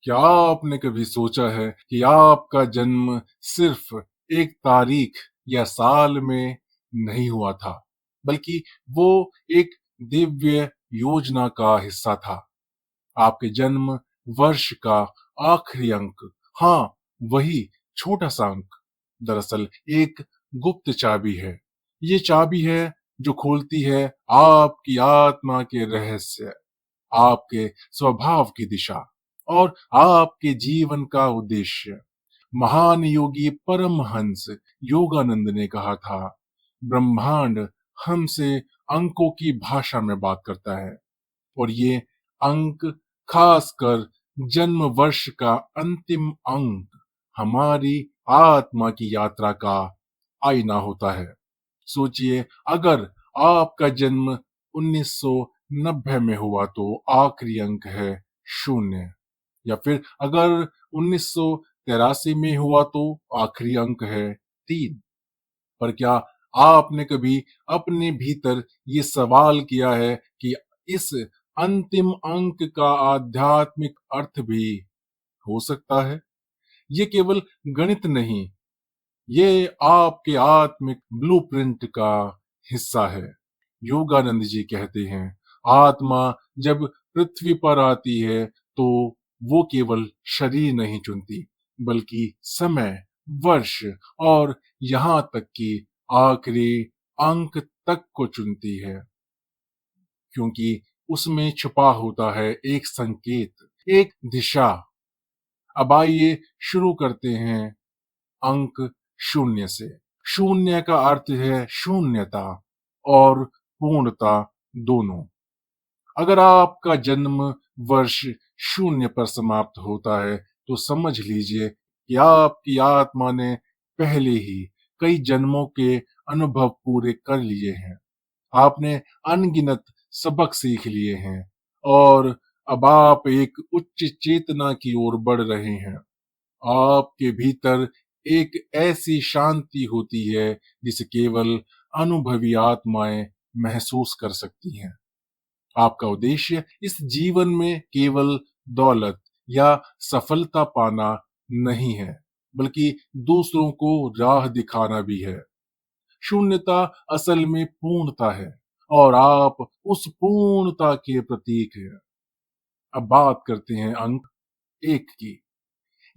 क्या आपने कभी सोचा है कि आपका जन्म सिर्फ एक तारीख या साल में नहीं हुआ था, बल्कि वो एक दिव्य योजना का हिस्सा था। आपके जन्म वर्ष का आखिरी अंक, हाँ, वही छोटा सा अंक, दरअसल एक गुप्त चाबी है। ये चाबी है जो खोलती है आपकी आत्मा के रहस्य, आपके स्वभाव की दिशा और आपके जीवन का उद्देश्य। महान योगी परमहंस योगानंद ने कहा था, ब्रह्मांड हमसे अंकों की भाषा में बात करता है और ये अंक, खासकर जन्म वर्ष का अंतिम अंक, हमारी आत्मा की यात्रा का आईना होता है। सोचिए, अगर आपका जन्म 1990 में हुआ तो आखिरी अंक है 0, या फिर अगर 1983 में हुआ तो आखिरी अंक है 3। पर क्या आपने कभी अपने भीतर ये सवाल किया है कि इस अंतिम अंक का आध्यात्मिक अर्थ भी हो सकता है? ये केवल गणित नहीं, ये आपके आत्मिक ब्लूप्रिंट का हिस्सा है। योगानंद जी कहते हैं, आत्मा जब पृथ्वी पर आती है तो वो केवल शरीर नहीं चुनती, बल्कि समय, वर्ष और यहाँ तक कि आखिरी अंक तक को चुनती है, क्योंकि उसमें छुपा होता है एक संकेत, एक दिशा। अब आइए शुरू करते हैं अंक 0 से। 0 का अर्थ है शून्यता और पूर्णता दोनों। अगर आपका जन्म वर्ष 0 पर समाप्त होता है तो समझ लीजिए कि आपकी आत्मा ने पहले ही कई जन्मों के अनुभव पूरे कर लिए हैं। आपने अनगिनत सबक सीख लिए हैं और अब आप एक उच्च चेतना की ओर बढ़ रहे हैं। आपके भीतर एक ऐसी शांति होती है जिसे केवल अनुभवी आत्माएं महसूस कर सकती हैं। आपका उद्देश्य इस जीवन में केवल दौलत या सफलता पाना नहीं है, बल्कि दूसरों को राह दिखाना भी है। शून्यता असल में पूर्णता है और आप उस पूर्णता के प्रतीक हैं। अब बात करते हैं अंक 1 की।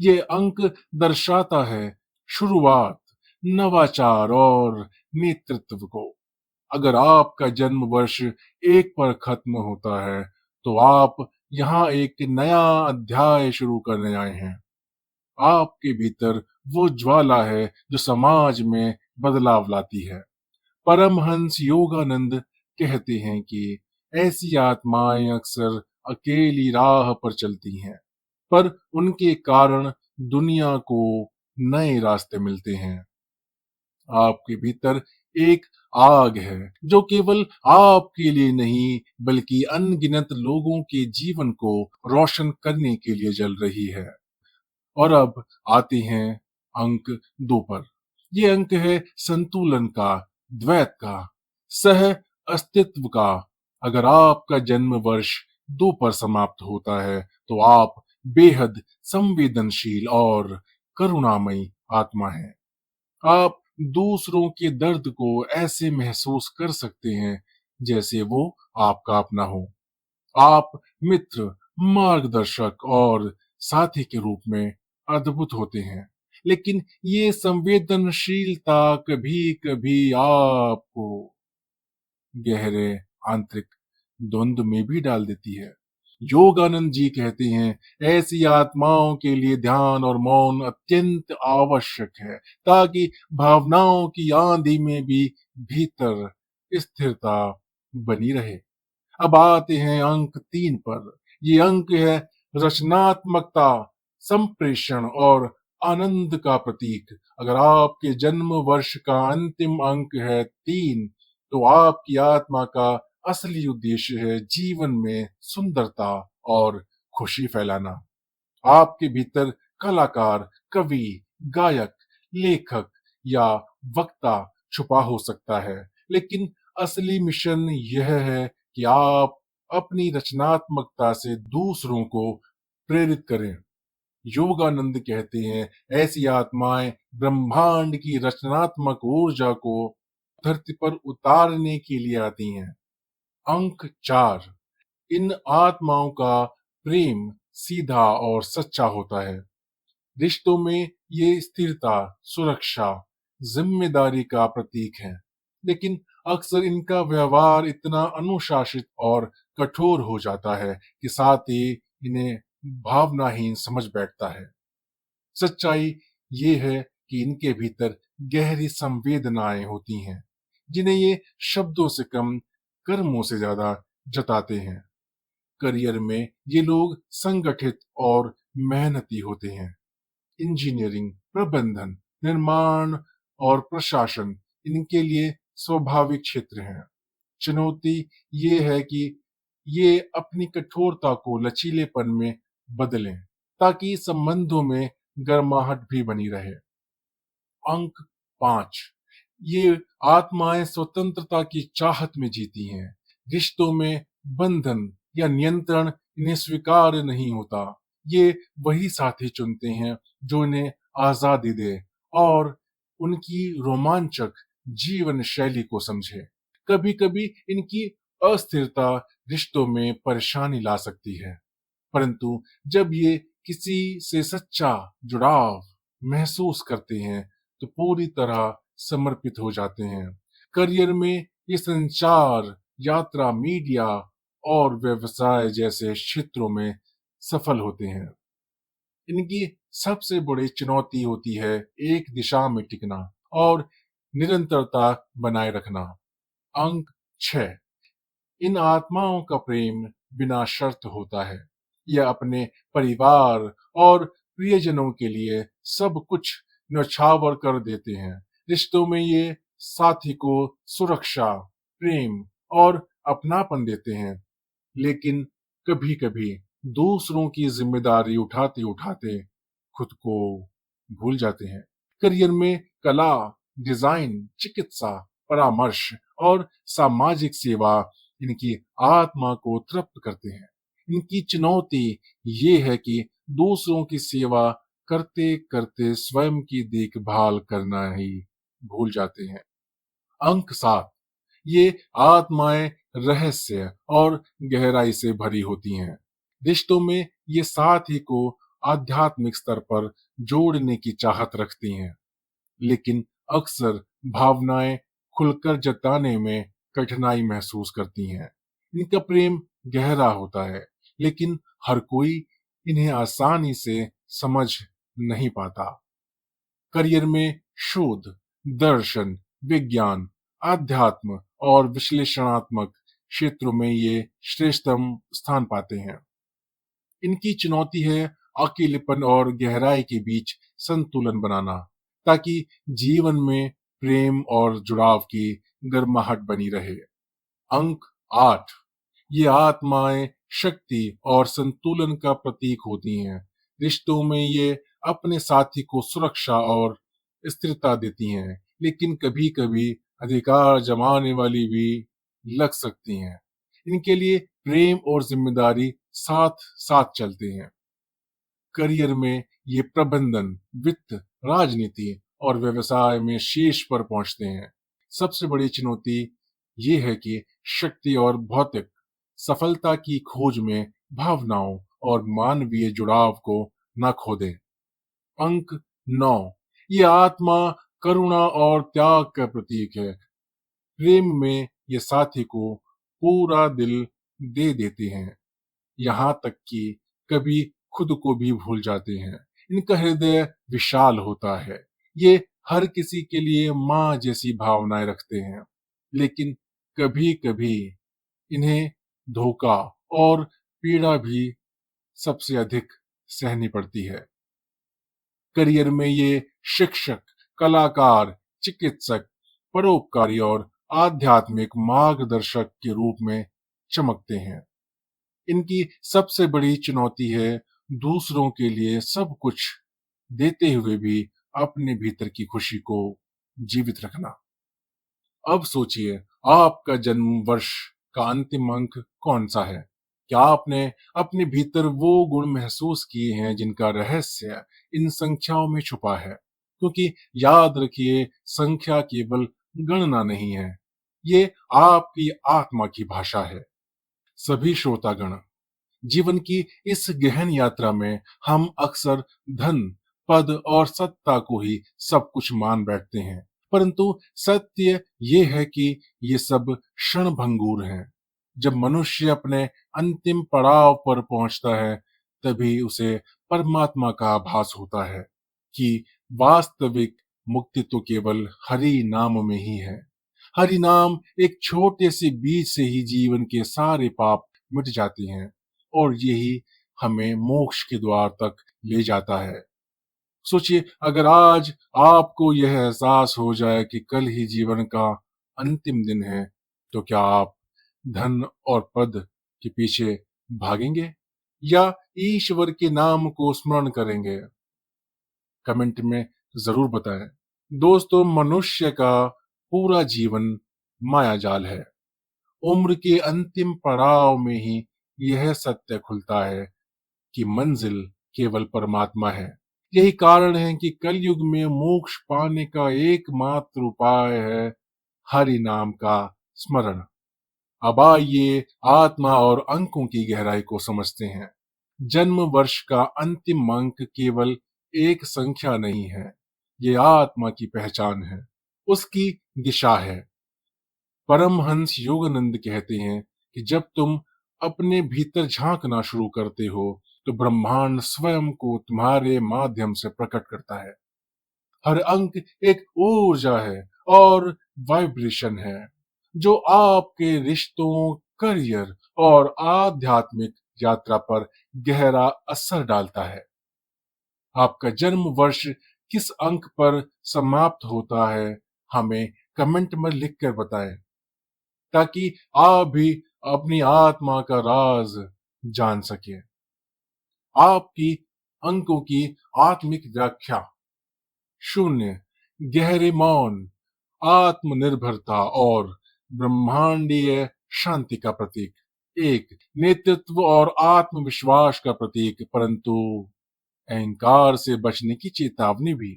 ये अंक दर्शाता है शुरुआत, नवाचार और नेतृत्व को। अगर आपका जन्म वर्ष 1 पर खत्म होता है तो आप यहाँ एक नया अध्याय शुरू करने आए हैं। आपके भीतर वो ज्वाला है जो समाज में बदलाव लाती है। परमहंस योगानंद कहते हैं कि ऐसी आत्माएं अक्सर अकेली राह पर चलती हैं, पर उनके कारण दुनिया को नए रास्ते मिलते हैं। आपके भीतर एक आग है जो केवल आपके लिए नहीं, बल्कि अनगिनत लोगों के जीवन को रोशन करने के लिए जल रही है। और अब आते हैं अंक 2 पर। ये अंक है संतुलन का, द्वैत का, सह अस्तित्व का। अगर आपका जन्म वर्ष 2 पर समाप्त होता है तो आप बेहद संवेदनशील और करुणामयी आत्मा हैं। आप दूसरों के दर्द को ऐसे महसूस कर सकते हैं जैसे वो आपका अपना हो। आप मित्र, मार्गदर्शक और साथी के रूप में अद्भुत होते हैं, लेकिन ये संवेदनशीलता कभी-कभी आपको गहरे आंतरिक द्वंद में भी डाल देती है। योगानंद जी कहते हैं, ऐसी आत्माओं के लिए ध्यान और मौन अत्यंत आवश्यक है, ताकि भावनाओं की आंधी में भी भीतर स्थिरता बनी रहे। अब आते हैं अंक 3 पर। ये अंक है रचनात्मकता, संप्रेषण और आनंद का प्रतीक। अगर आपके जन्म वर्ष का अंतिम अंक है 3, तो आपकी आत्मा का असली उद्देश्य है जीवन में सुंदरता और खुशी फैलाना। आपके भीतर कलाकार, कवि, गायक, लेखक या वक्ता छुपा हो सकता है, लेकिन असली मिशन यह है कि आप अपनी रचनात्मकता से दूसरों को प्रेरित करें। योगानंद कहते हैं, ऐसी आत्माएं ब्रह्मांड की रचनात्मक ऊर्जा को धरती पर उतारने के लिए आती हैं। अंक 4, इन आत्माओं का प्रेम सीधा और सच्चा होता है। रिश्तों में ये स्थिरता, सुरक्षा, जिम्मेदारी का प्रतीक है। लेकिन अक्सर इनका व्यवहार इतना अनुशासित और कठोर हो जाता है कि साथ ही इन्हें भावनाहीन समझ बैठता है। सच्चाई ये है कि इनके भीतर गहरी संवेदनाएं होती हैं, जिन्हें ये शब्दों से कम, कर्मों से ज्यादा जताते हैं। करियर में ये लोग संगठित और मेहनती होते हैं। इंजीनियरिंग, प्रबंधन, निर्माण और प्रशासन इनके लिए स्वाभाविक क्षेत्र हैं। चुनौती ये है कि ये अपनी कठोरता को लचीलेपन में बदलें, ताकि संबंधों में गर्माहट भी बनी रहे। अंक 5, ये आत्माएं स्वतंत्रता की चाहत में जीती हैं। रिश्तों में बंधन या नियंत्रण इन्हें स्वीकार नहीं होता। ये वही साथी चुनते हैं जो इन्हें आजादी दे और उनकी रोमांचक जीवन शैली को समझे। कभी कभी इनकी अस्थिरता रिश्तों में परेशानी ला सकती है, परंतु जब ये किसी से सच्चा जुड़ाव महसूस करते हैं तो पूरी तरह समर्पित हो जाते हैं। करियर में ये संचार, यात्रा, मीडिया और व्यवसाय जैसे क्षेत्रों में सफल होते हैं। इनकी सबसे बड़ी चुनौती होती है एक दिशा में टिकना और निरंतरता बनाए रखना। अंक 6, इन आत्माओं का प्रेम बिना शर्त होता है। यह अपने परिवार और प्रियजनों के लिए सब कुछ न्यौछावर कर देते हैं। रिश्तों में ये साथी को सुरक्षा, प्रेम और अपनापन देते हैं, लेकिन कभी-कभी दूसरों की जिम्मेदारी उठाते उठाते खुद को भूल जाते हैं। करियर में कला, डिजाइन, चिकित्सा, परामर्श और सामाजिक सेवा इनकी आत्मा को तृप्त करते हैं। इनकी चुनौती ये है कि दूसरों की सेवा करते करते स्वयं की देखभाल करना ही भूल जाते हैं। अंक 7, ये आत्माएं रहस्य और गहराई से भरी होती हैं। रिश्तों में ये साथी को आध्यात्मिक स्तर पर जोड़ने की चाहत रखती हैं, लेकिन अक्सर भावनाएं खुलकर जताने में कठिनाई महसूस करती हैं। इनका प्रेम गहरा होता है, लेकिन हर कोई इन्हें आसानी से समझ नहीं पाता। करियर में शोध, दर्शन, विज्ञान, आध्यात्म और विश्लेषणात्मक क्षेत्रों में ये श्रेष्ठतम स्थान पाते हैं। इनकी चुनौती है अकेलेपन और गहराई के बीच संतुलन बनाना, ताकि जीवन में प्रेम और जुड़ाव की गर्माहट बनी रहे। अंक 8, ये आत्माएं शक्ति और संतुलन का प्रतीक होती हैं। रिश्तों में ये अपने साथी को सुरक्षा और स्थिरता देती हैं, लेकिन कभी-कभी अधिकार जमाने वाली भी लग सकती हैं। इनके लिए प्रेम और जिम्मेदारी साथ साथ चलते हैं। करियर में ये प्रबंधन, वित्त, राजनीति और व्यवसाय में शीर्ष पर पहुंचते हैं। सबसे बड़ी चुनौती ये है कि शक्ति और भौतिक सफलता की खोज में भावनाओं और मानवीय जुड़ाव को न खो दें। अंक 9, ये आत्मा करुणा और त्याग का प्रतीक है। प्रेम में ये साथी को पूरा दिल दे देते हैं, यहाँ तक कि कभी खुद को भी भूल जाते हैं। इनका हृदय विशाल होता है। ये हर किसी के लिए माँ जैसी भावनाएं रखते हैं, लेकिन कभी-कभी इन्हें धोखा और पीड़ा भी सबसे अधिक सहनी पड़ती है। करियर में ये शिक्षक, कलाकार, चिकित्सक, परोपकारी और आध्यात्मिक मार्गदर्शक के रूप में चमकते हैं। इनकी सबसे बड़ी चुनौती है दूसरों के लिए सब कुछ देते हुए भी अपने भीतर की खुशी को जीवित रखना। अब सोचिए, आपका जन्म वर्ष का अंतिम अंक कौन सा है? क्या आपने अपने भीतर वो गुण महसूस किए हैं जिनका रहस्य इन संख्याओं में छुपा है? क्योंकि याद रखिए, संख्या केवल गणना नहीं है, ये आपकी आत्मा की भाषा है। सभी श्रोतागण, जीवन की इस गहन यात्रा में हम अक्सर धन, पद और सत्ता को ही सब कुछ मान बैठते हैं, परंतु सत्य ये है कि ये सब क्षणभंगुर हैं। जब मनुष्य अपने अंतिम पड़ाव पर पहुंचता है, तभी उसे परमात्मा का आभास होता है कि वास्तविक मुक्ति तो केवल हरि नाम में ही है। हरि नाम एक छोटे से बीज से ही जीवन के सारे पाप मिट जाते हैं और यही हमें मोक्ष के द्वार तक ले जाता है। सोचिए, अगर आज आपको यह एहसास हो जाए कि कल ही जीवन का अंतिम दिन है, तो क्या आप धन और पद के पीछे भागेंगे या ईश्वर के नाम को स्मरण करेंगे? कमेंट में जरूर बताएं। दोस्तों, मनुष्य का पूरा जीवन माया जाल है। उम्र के अंतिम पड़ाव में ही यह सत्य खुलता है कि मंजिल केवल परमात्मा है। यही कारण है कि कलयुग में मोक्ष पाने का एकमात्र उपाय है हरि नाम का स्मरण। अब आइए आत्मा और अंकों की गहराई को समझते हैं। जन्म वर्ष का अंतिम अंक केवल एक संख्या नहीं है, ये आत्मा की पहचान है, उसकी दिशा है। परमहंस योगानंद कहते हैं कि जब तुम अपने भीतर झांकना शुरू करते हो, तो ब्रह्मांड स्वयं को तुम्हारे माध्यम से प्रकट करता है। हर अंक एक ऊर्जा है और वाइब्रेशन है, जो आपके रिश्तों, करियर और आध्यात्मिक यात्रा पर गहरा असर डालता है। आपका जन्म वर्ष किस अंक पर समाप्त होता है, हमें कमेंट में लिखकर बताएं, ताकि आप भी अपनी आत्मा का राज जान सके। आपकी अंकों की आत्मिक व्याख्या: शून्य गहरे मौन, आत्मनिर्भरता और ब्रह्मांडीय शांति का प्रतीक। एक नेतृत्व और आत्मविश्वास का प्रतीक, परंतु अहंकार से बचने की चेतावनी भी।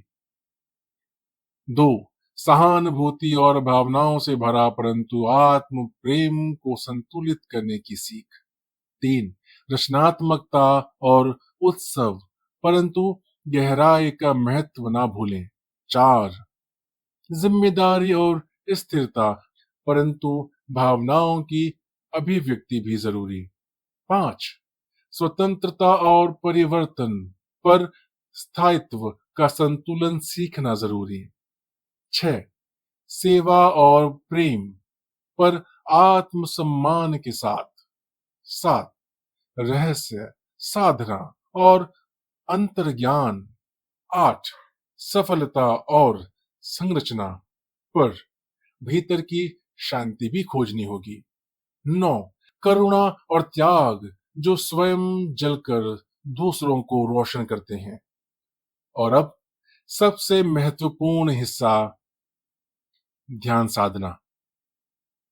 दो सहानुभूति और भावनाओं से भरा परंतु आत्म प्रेम को संतुलित करने की सीख। तीन रचनात्मकता और उत्सव, परंतु गहराई का महत्व ना भूलें। चार जिम्मेदारी और स्थिरता, परंतु भावनाओं की अभिव्यक्ति भी जरूरी। पांच स्वतंत्रता और परिवर्तन, पर स्थायित्व का संतुलन सीखना जरूरी। छह सेवा और प्रेम, पर आत्मसम्मान के साथ। सात रहस्य, साधना और अंतर्ज्ञान। आठ सफलता और संरचना, पर भीतर की शांति भी खोजनी होगी। नौ करुणा और त्याग, जो स्वयं जलकर दूसरों को रोशन करते हैं। और अब सबसे महत्वपूर्ण हिस्सा, ध्यान साधना।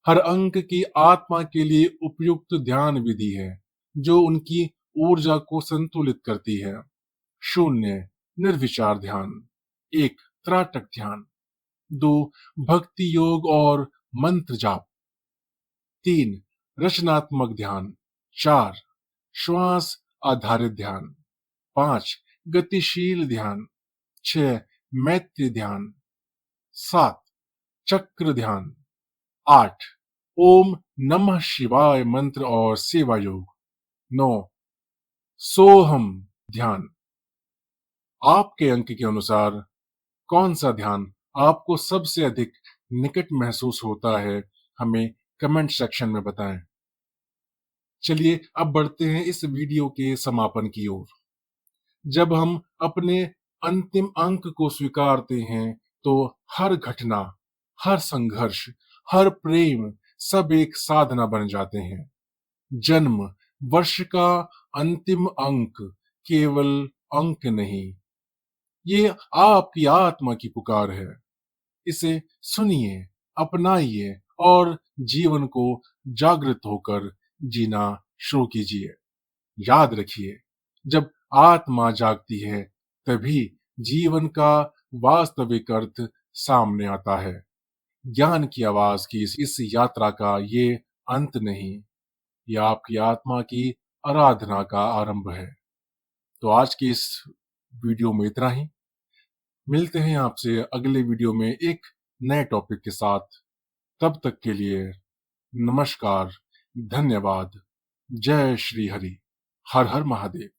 हर अंक की आत्मा के लिए उपयुक्त ध्यान विधि है, जो उनकी ऊर्जा को संतुलित करती है। शून्य निर्विचार ध्यान। एक त्राटक ध्यान। दो भक्ति योग और मंत्र जाप। तीन रचनात्मक ध्यान। चार श्वास आधारित ध्यान। पांच गतिशील ध्यान। छह मैत्री ध्यान। सात चक्र ध्यान। आठ ओम नमः शिवाय मंत्र और सेवा योग। नौ सोहम ध्यान। आपके अंक के अनुसार कौन सा ध्यान आपको सबसे अधिक निकट महसूस होता है, हमें कमेंट सेक्शन में बताएं। चलिए अब बढ़ते हैं इस वीडियो के समापन की ओर। जब हम अपने अंतिम अंक को स्वीकारते हैं, तो हर घटना, हर संघर्ष, हर प्रेम सब एक साधना बन जाते हैं। जन्म वर्ष का अंतिम अंक केवल अंक नहीं, ये आपकी आत्मा की पुकार है। इसे सुनिए, अपनाइए और जीवन को जागृत होकर जीना शुरू कीजिए। याद रखिए, जब आत्मा जागती है तभी जीवन का वास्तविक अर्थ सामने आता है। ज्ञान की आवाज की इस यात्रा का ये अंत नहीं, यह आपकी आत्मा की आराधना का आरंभ है। तो आज की इस वीडियो में इतना ही। मिलते हैं आपसे अगले वीडियो में एक नए टॉपिक के साथ। तब तक के लिए नमस्कार, धन्यवाद, जय श्री हरि, हर हर महादेव।